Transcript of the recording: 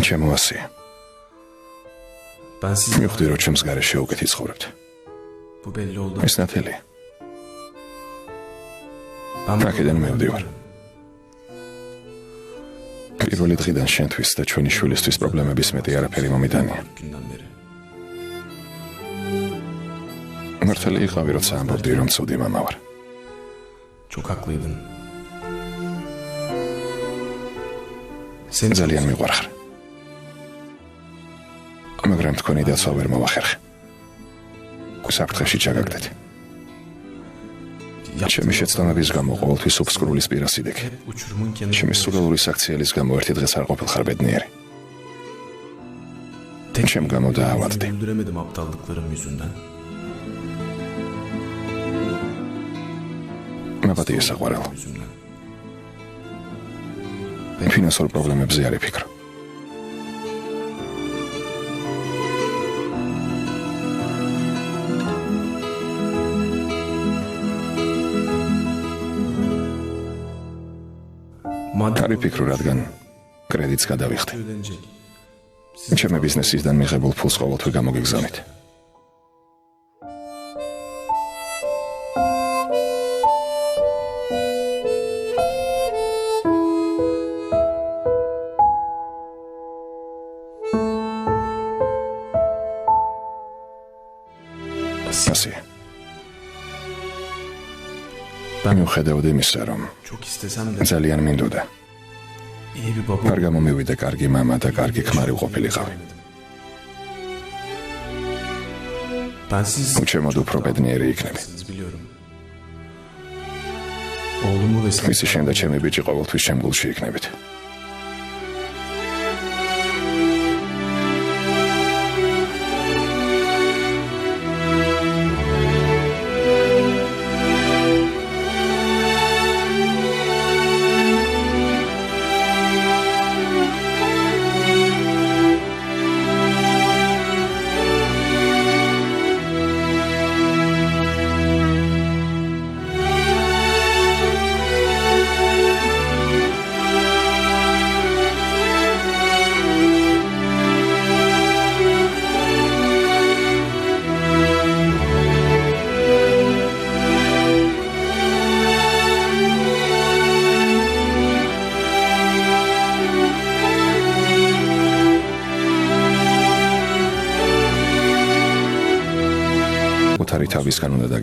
ჩემო ასია. მივხვდი, რომ ჩემს გარეშე უკეთ იცხოვრებთ. ეს ნათელია. აქედან მივდივარ. პირველი დღიდან შენთვის და ჩვენი შვილისთვის პრობლემების მეტი არაფერი მომიტანია. მართალი იყავი, როცა ამბობდი, რომ ცუდი მამა ვარ. ძალიან მიყვარხარ. მაგრამ თქვენი დაცვა ვერ მოვახერხე. საფრთხეში ჩაგაგდეთ. ჩემი შეცდომების გამო ყოველთვის უფსკრულის პირას ვიდექი. ჩემი სულელური საქციელის გამო ერთი დღეს არ ყოფილხარ ბედნიერი. ჩემ გამო დაავადდი. მაბადია საყვარელო. ფინანსურ პრობლემებზე არ ვიფიქრო. არ ვიფიქრო, რადგან კრედიტს გადავიხდი. ჩემი ბიზნესისგან მიღებულ ფულს ყოველთვის გამოგიგზავნით. ასია. მიუხედავად იმისა, რომ ძალიან მინდოდა. არ გამომივიდა კარგი მამა და კარგი ქმარი ვყოფილიყავი. უჩემოდ უფრო ბედნიერი იქნები. მისი შენ და ჩემი ბიჭი ყოველთვის ჩემ გულში იქნებით. თავისგან უნდა